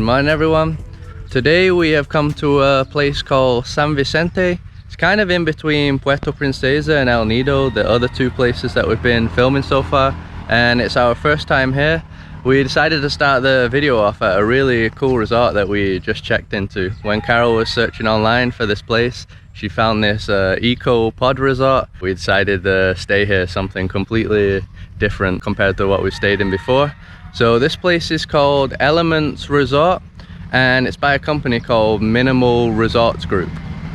morning everyone. Today we have come to a place called San Vicente. It's kind of in between Puerto Princesa and El Nido, the other two places that we've been filming so far, and it's our first time here. We decided to start the video off at a really cool resort that we just checked into. When Carol was searching online for this place, she found this eco pod resort. We decided to stay here, something completely different compared to what we stayed in before. So this place is called Elements Resort, and it's by a company called Minimalist Resorts Group.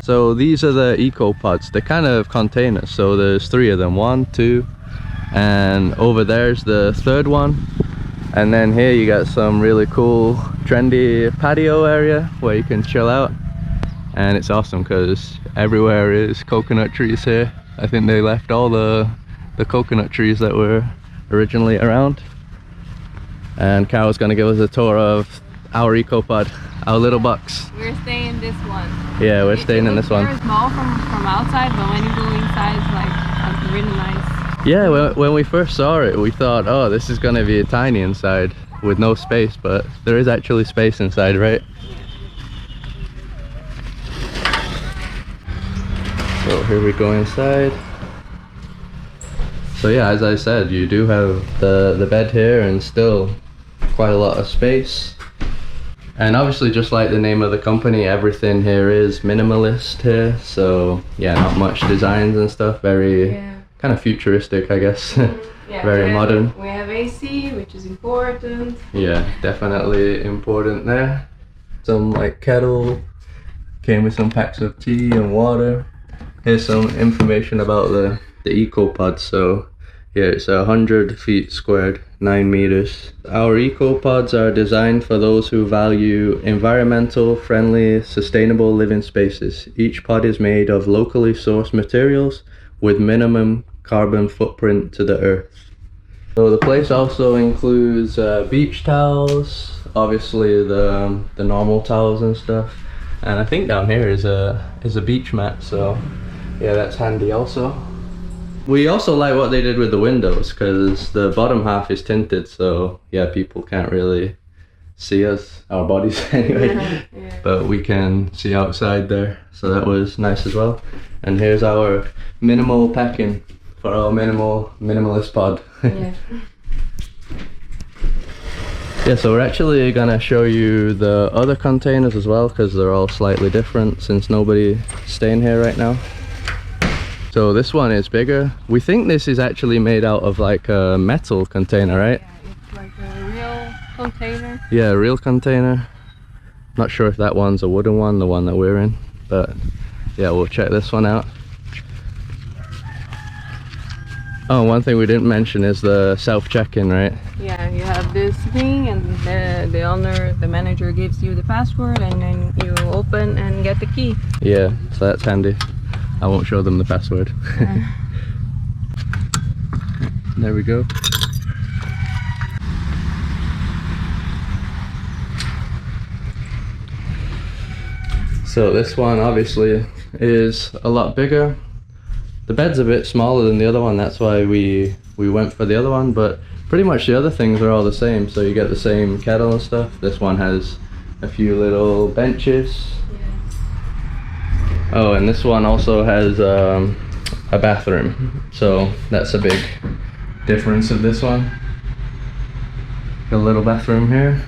So these are the eco pods. They're kind of containers, so there's 3 of them, 1, 2, and over there's the 3rd one. And then here you got some really cool trendy patio area where you can chill out, and it's awesome because everywhere is coconut trees here. I think they left all the coconut trees that were originally around. And Carol's gonna give us a tour of our eco pod, our little box. We're staying in this one. Yeah, we're staying in this one. It's small from outside, but when you go inside, it's like really nice. Yeah, when we first saw it, we thought, oh, this is gonna be tiny inside with no space, but there is actually space inside, right? So here we go inside. So yeah, as I said, you do have the bed here and still quite a lot of space. And obviously, just like the name of the company, everything here is minimalist here. So yeah, not much designs and stuff, very kind of futuristic, I guess. Yeah, very modern. We have AC, which is important. Yeah, definitely important there. Some like kettle, came with some packs of tea and water. Here's some information about the eco pod. So yeah, it's 100 feet squared, 9 meters. Our eco pods are designed for those who value environmental friendly, sustainable living spaces. Each pod is made of locally sourced materials with minimum carbon footprint to the earth. So the place also includes beach towels, obviously the normal towels and stuff, and I think down here is a beach mat, so yeah, that's handy also. We also like what they did with the windows because the bottom half is tinted, so yeah, people can't really see us, our bodies anyway, but we can see outside there, so that was nice as well. And here's our minimal packing for our minimalist pod. Yeah, so we're actually gonna show you the other containers as well because they're all slightly different since nobody's staying here right now. So this one is bigger. We think this is actually made out of like a metal container, right? Yeah, it's like a real container. Yeah, a real container. Not sure if that one's a wooden one, the one that we're in, but yeah, we'll check this one out. Oh, one thing we didn't mention is the self-check-in, right? Yeah, you have this thing, and the manager gives you the password, and then you open and get the key. Yeah, so that's handy. I won't show them the password. There we go. So this one obviously is a lot bigger. The bed's a bit smaller than the other one, that's why we went for the other one, but pretty much the other things are all the same. So you get the same kettle and stuff. This one has a few little benches. Oh, and this one also has a bathroom, so that's a big difference of this one. Got a little bathroom here.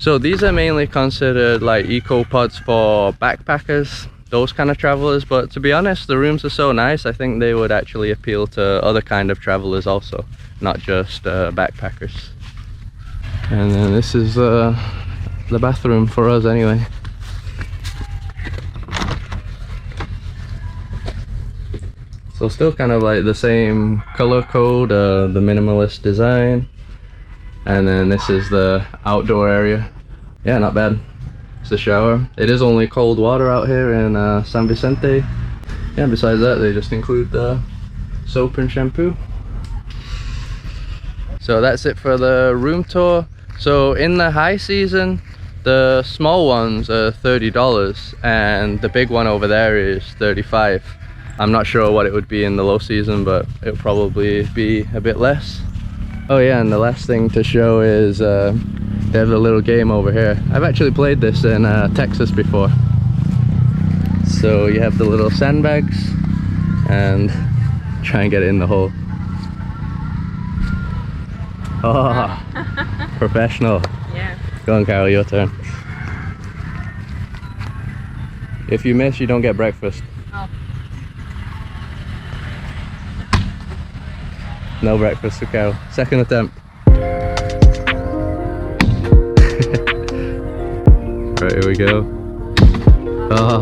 So these are mainly considered like eco pods for backpackers, those kind of travelers, but to be honest, the rooms are so nice, I think they would actually appeal to other kind of travelers also, not just backpackers. And then this is the bathroom for us anyway. So still kind of like the same color code, the minimalist design. And then this is the outdoor area. Yeah, not bad. It's the shower. It is only cold water out here in San Vicente. Yeah, besides that, they just include the soap and shampoo. So that's it for the room tour. So in the high season, the small ones are $30 and the big one over there is $35. I'm not sure what it would be in the low season, but it'll probably be a bit less. Oh yeah, and the last thing to show is They have a little game over here. I've actually played this in Texas before. So you have the little sandbags and try and get it in the hole. Oh, professional. Yeah. Go on, Carol, your turn. If you miss, you don't get breakfast. Oh. No breakfast for Carol. Second attempt. Right, here we go. Oh.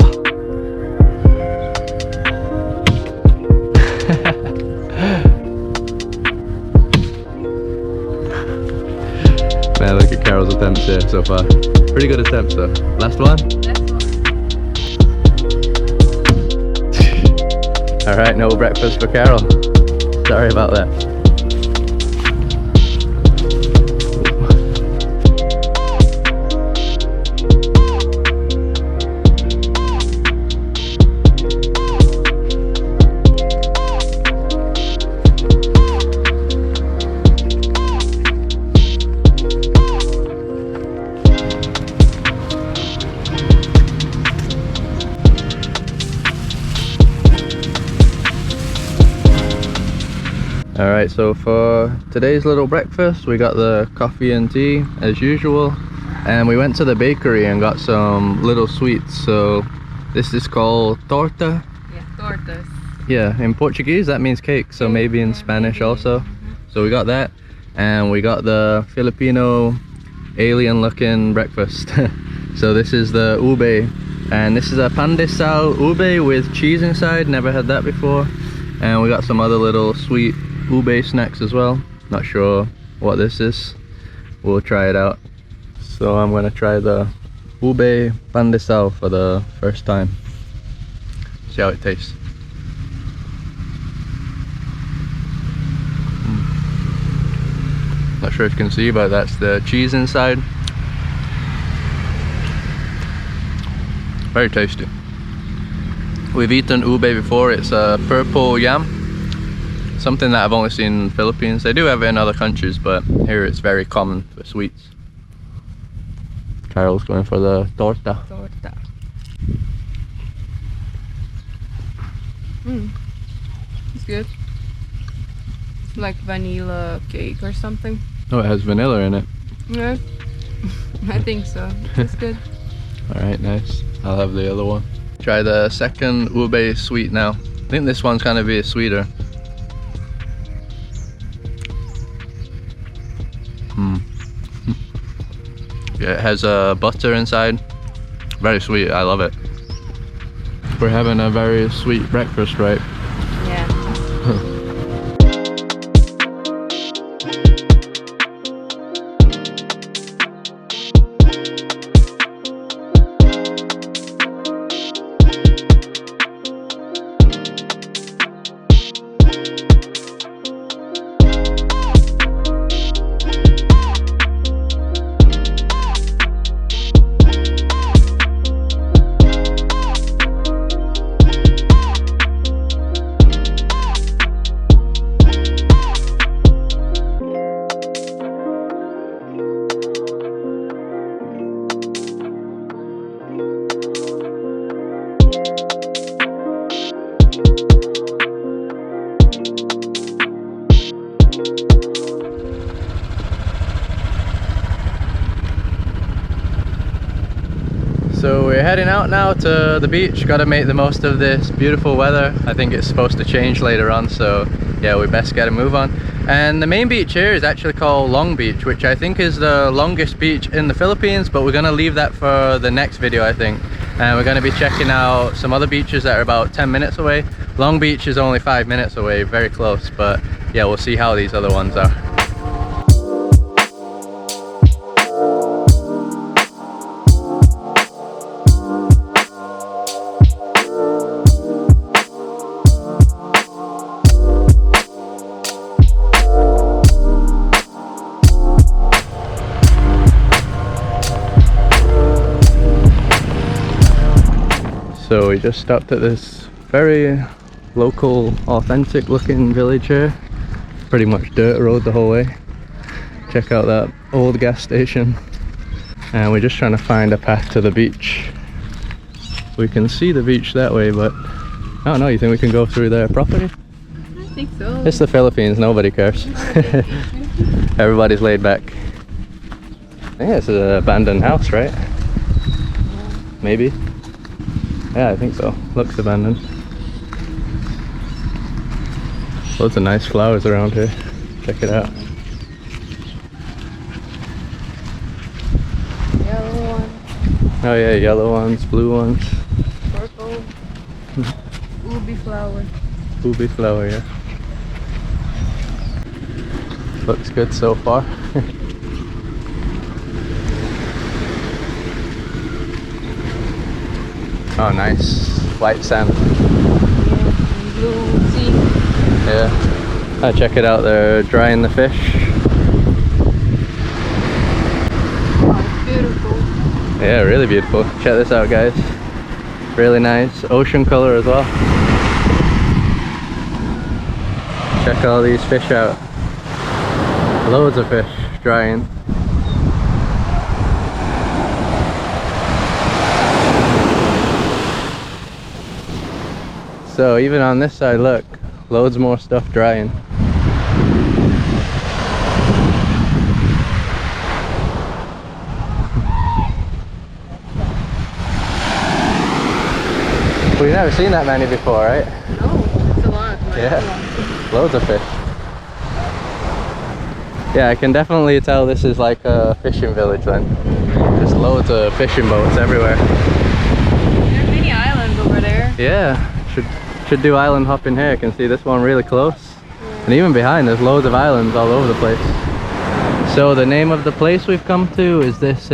Man, look at Carol's attempts here so far. Pretty good attempts though. Last one? Alright, no breakfast for Carol. Sorry about that. Alright, so for today's little breakfast we got the coffee and tea as usual, and we went to the bakery and got some little sweets. So this is called torta. Yeah, tortas. Yeah, in Portuguese that means cake, so maybe in Spanish also. So we got that, and we got the Filipino alien looking breakfast. So this is the ube, and this is a pan de sal ube with cheese inside. Never had that before. And we got some other little sweet ube snacks as well. Not sure what this is. We'll try it out. So I'm gonna try the ube pan de sal for the first time. See how it tastes. Not sure if you can see, but that's the cheese inside. Very tasty. We've eaten ube before. It's a purple yam. Something that I've only seen in the Philippines. They do have it in other countries, but here it's very common for sweets. Carol's going for the torta. Torta. It's good. It's like vanilla cake or something. Oh, it has vanilla in it. Yeah, I think so. It's good. Alright, nice. I'll have the other one. Try the second ube sweet now. I think this one's kind of a bit sweeter. Yeah, it has butter inside. Very sweet, I love it. We're having a very sweet breakfast, right? Yeah. So we're heading out now to the beach. Got to make the most of this beautiful weather. I think it's supposed to change later on, so yeah, we best get a move on. And the main beach here is actually called Long Beach, which I think is the longest beach in the Philippines, but we're gonna leave that for the next video, I think. And we're gonna be checking out some other beaches that are about 10 minutes away. Long Beach is only 5 minutes away, very close, but yeah, we'll see how these other ones are. So we just stopped at this very local, authentic looking village here. Pretty much dirt road the whole way. Check out that old gas station. and we're just trying to find a path to the beach. We can see the beach that way, but I don't know, you think we can go through their property? I think so. It's the Philippines, nobody cares. Everybody's laid back. I think it's an abandoned house, right? Maybe. Yeah, I think so. Looks abandoned. Loads of nice flowers around here. Check it out. Yellow one. Oh yeah, yellow ones, blue ones. Purple. Ubi flower. Ubi flower, yeah. Looks good so far. Oh, nice. White sand. Yeah, blue sea. Yeah. Oh, check it out, they're drying the fish. Oh, beautiful. Yeah, really beautiful. Check this out, guys. Really nice. Ocean color as well. Check all these fish out. Loads of fish drying. So even on this side, look, loads more stuff drying. We've never seen that many before, right? No, it's a lot. Yeah, loads of fish. Yeah, I can definitely tell this is like a fishing village then. Just loads of fishing boats everywhere. There are many islands over there. Yeah, should do island hopping here. I can see this one really close. Yeah. And even behind there's loads of islands all over the place. So the name of the place we've come to is this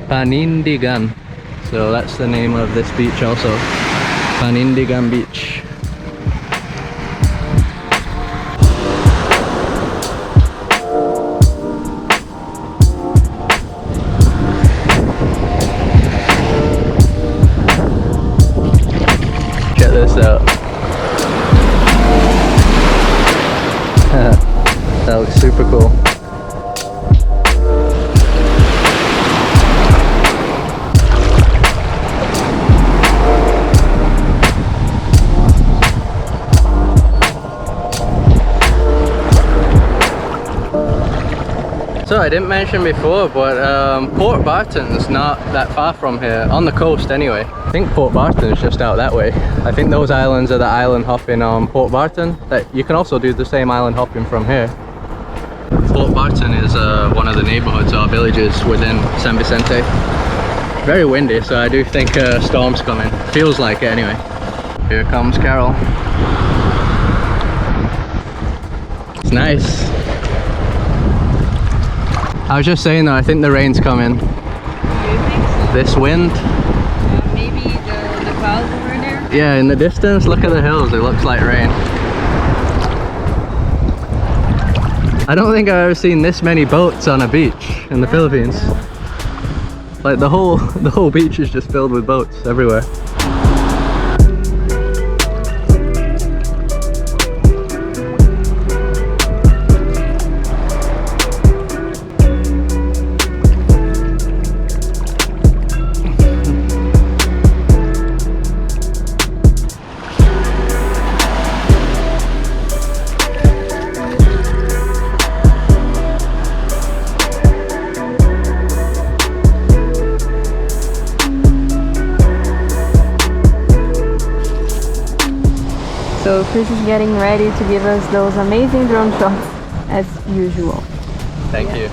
Panindigan. So that's the name of this beach also. Panindigan Beach. Check this out. That looks super cool. So I didn't mention before, but Port Barton's not that far from here, on the coast anyway. I think Port Barton's just out that way. I think those islands are the island hopping on Port Barton. That you can also do the same island hopping from here. Port Barton is one of the neighborhoods or villages within San Vicente. Very windy, so I do think a storm's coming. Feels like it anyway. Here comes Carol. It's nice. I was just saying though, I think the rain's coming. Do you think so? This wind. Maybe the clouds over there? Yeah, in the distance, look at the hills, it looks like rain. I don't think I've ever seen this many boats on a beach in the Philippines. Yeah. Like the whole beach is just filled with boats everywhere. So Chris is getting ready to give us those amazing drone shots as usual. Thank you.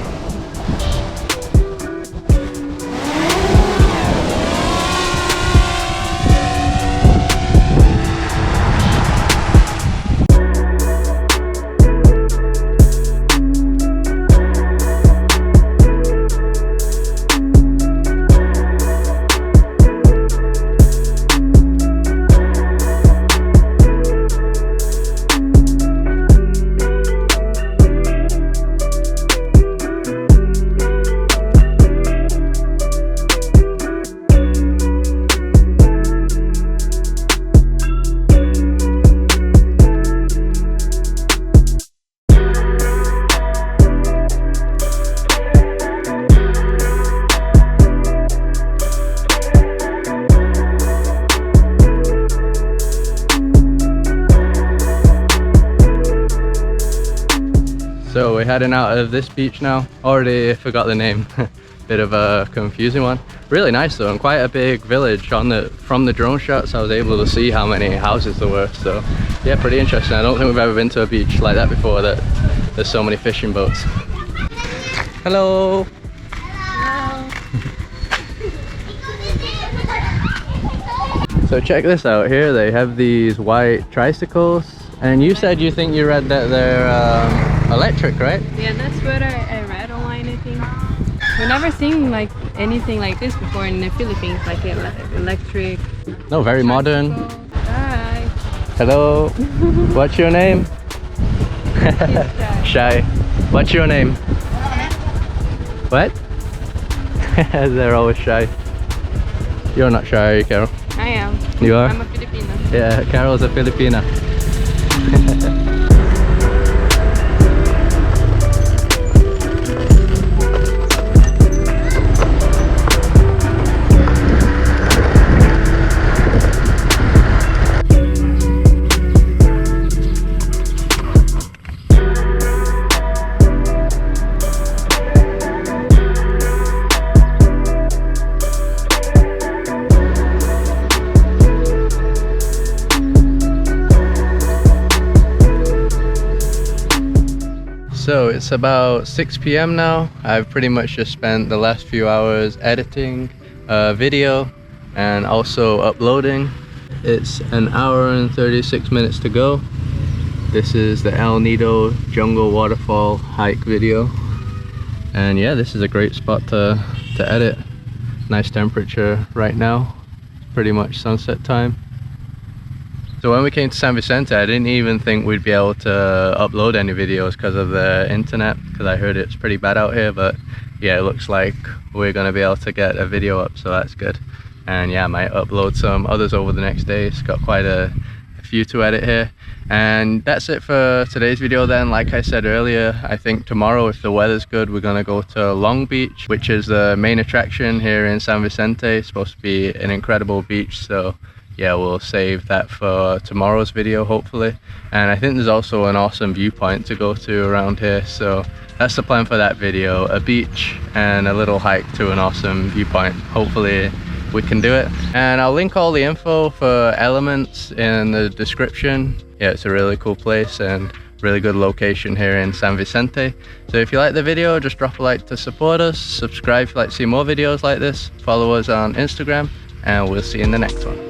we're heading out of this beach now. Already forgot the name. Bit of a confusing one. Really nice though, and quite a big village. From the drone shots I was able to see how many houses there were, so yeah, pretty interesting. I don't think we've ever been to a beach like that before, that there's so many fishing boats. Hello! Hello. So check this out here, they have these white tricycles, and you said you think you read that they're electric, right? Yeah, that's what I read online, I think. We've never seen like anything like this before in the Philippines, like electric. No, very modern. Hi. Hello. What's your name? Shy. What's your name? What? They're always shy. You're not shy, are you, Carol? I am. You are? I'm a Filipino. Yeah, Carol's a Filipina. So it's about 6 p.m. now. I've pretty much just spent the last few hours editing a video and also uploading. It's an hour and 36 minutes to go. This is the El Nido Jungle Waterfall hike video. And yeah, this is a great spot to edit. Nice temperature right now. Pretty much sunset time. So when we came to San Vicente, I didn't even think we'd be able to upload any videos because of the internet, because I heard it's pretty bad out here, but yeah, it looks like we're going to be able to get a video up, so that's good. And yeah, I might upload some others over the next day. It's got quite a few to edit here. And that's it for today's video then. Like I said earlier, I think tomorrow, if the weather's good, we're going to go to Long Beach, which is the main attraction here in San Vicente. It's supposed to be an incredible beach, so yeah, we'll save that for tomorrow's video hopefully. And I think there's also an awesome viewpoint to go to around here, so that's the plan for that video, a beach and a little hike to an awesome viewpoint. Hopefully we can do it, and I'll link all the info for Elements in the description. Yeah, it's a really cool place and really good location here in San Vicente. So if you like the video, just drop a like to support us, subscribe if you'd like to see more videos like this, follow us on Instagram, and we'll see you in the next one.